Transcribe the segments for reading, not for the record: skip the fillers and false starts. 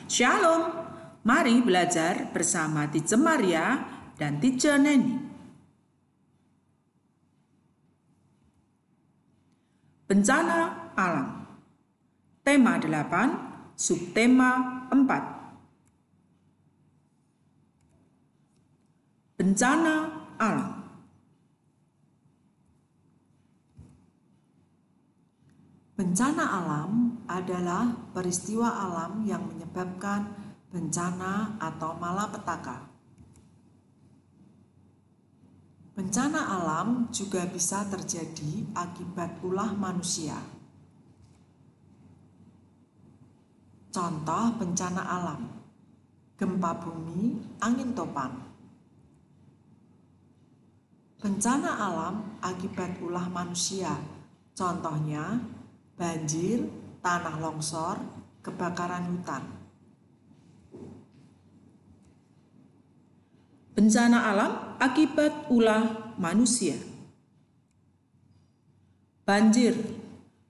Shalom, mari belajar bersama Teacher Maria dan Teacher Neni. Bencana alam. Tema 8, subtema 4. Bencana alam. Bencana alam adalah peristiwa alam yang menyebabkan bencana atau malapetaka. Bencana alam juga bisa terjadi akibat ulah manusia. Contoh bencana alam: gempa bumi, angin topan. Bencana alam akibat ulah manusia, contohnya banjir, tanah longsor, kebakaran hutan. Bencana alam akibat ulah manusia. Banjir.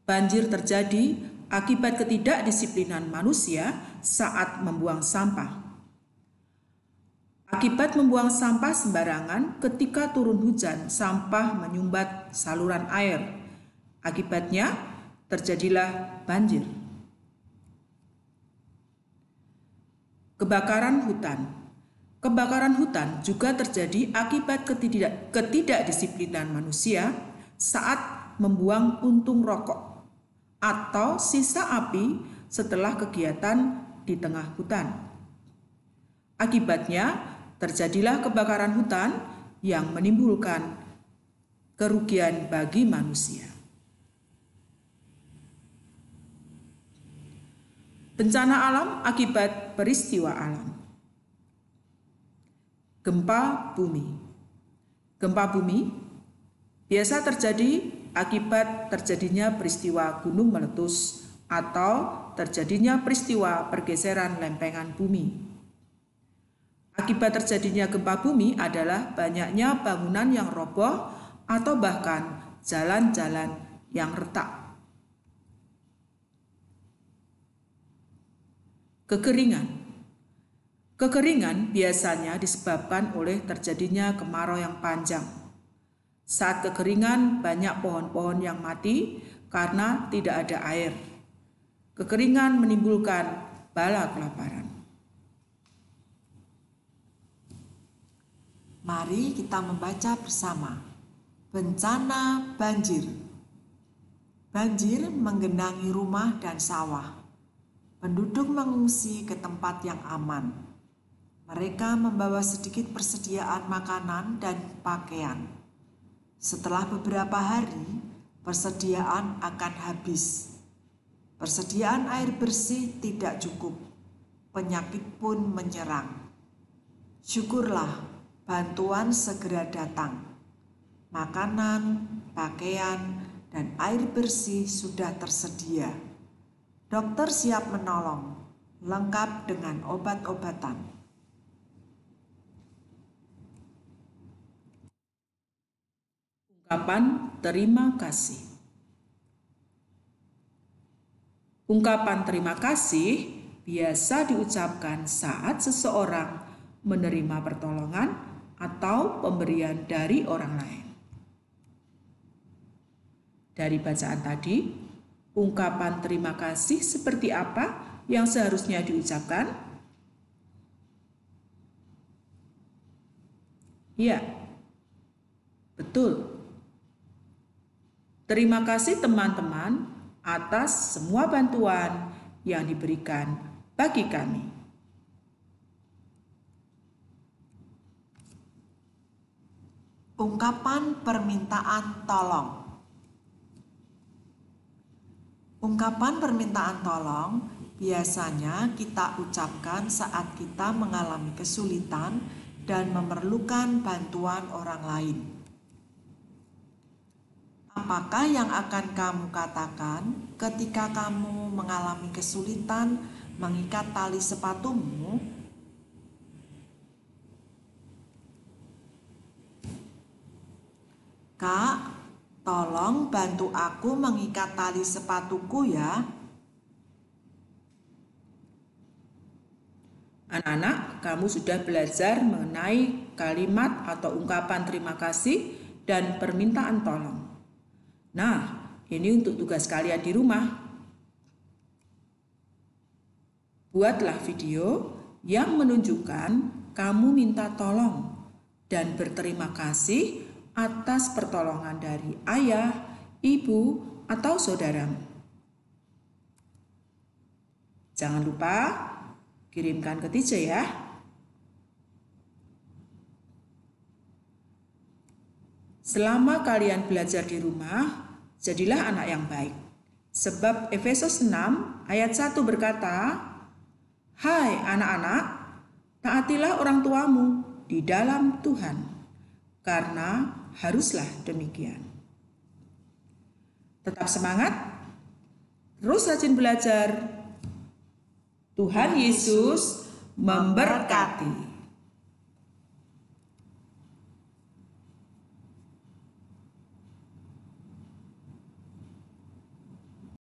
Banjir terjadi akibat ketidakdisiplinan manusia saat membuang sampah. Akibat membuang sampah sembarangan ketika turun hujan, sampah menyumbat saluran air. Akibatnya terjadilah banjir. Kebakaran hutan. Kebakaran hutan juga terjadi akibat ketidakdisiplinan manusia saat membuang puntung rokok atau sisa api setelah kegiatan di tengah hutan. Akibatnya terjadilah kebakaran hutan yang menimbulkan kerugian bagi manusia. Bencana alam akibat peristiwa alam. Gempa bumi. Gempa bumi biasa terjadi akibat terjadinya peristiwa gunung meletus atau terjadinya peristiwa pergeseran lempengan bumi. Akibat terjadinya gempa bumi adalah banyaknya bangunan yang roboh atau bahkan jalan-jalan yang retak. Kekeringan. Kekeringan biasanya disebabkan oleh terjadinya kemarau yang panjang. Saat kekeringan, banyak pohon-pohon yang mati karena tidak ada air. Kekeringan menimbulkan bala kelaparan. Mari kita membaca bersama. Bencana banjir. Banjir menggenangi rumah dan sawah. Penduduk mengungsi ke tempat yang aman. Mereka membawa sedikit persediaan makanan dan pakaian. Setelah beberapa hari, persediaan akan habis. Persediaan air bersih tidak cukup. Penyakit pun menyerang. Syukurlah, bantuan segera datang. Makanan, pakaian, dan air bersih sudah tersedia. Dokter siap menolong, lengkap dengan obat-obatan. Ungkapan terima kasih. Ungkapan terima kasih biasa diucapkan saat seseorang menerima pertolongan atau pemberian dari orang lain. Dari bacaan tadi, ungkapan terima kasih seperti apa yang seharusnya diucapkan? Ya, betul. Terima kasih teman-teman atas semua bantuan yang diberikan bagi kami. Ungkapan permintaan tolong. Ungkapan permintaan tolong biasanya kita ucapkan saat kita mengalami kesulitan dan memerlukan bantuan orang lain. Apakah yang akan kamu katakan ketika kamu mengalami kesulitan mengikat tali sepatumu? Kak, tolong bantu aku mengikat tali sepatuku ya. Anak-anak, kamu sudah belajar mengenai kalimat atau ungkapan terima kasih dan permintaan tolong. Nah, ini untuk tugas kalian di rumah. Buatlah video yang menunjukkan kamu minta tolong dan berterima kasih atas pertolongan dari ayah, ibu, atau saudaramu. Jangan lupa kirimkan ke teacher ya. Selama kalian belajar di rumah, jadilah anak yang baik. Sebab Efesus 6 ayat 1 berkata, "Hai anak-anak, taatilah orang tuamu di dalam Tuhan, karena haruslah demikian." Tetap semangat, terus rajin belajar. Tuhan Yesus memberkati.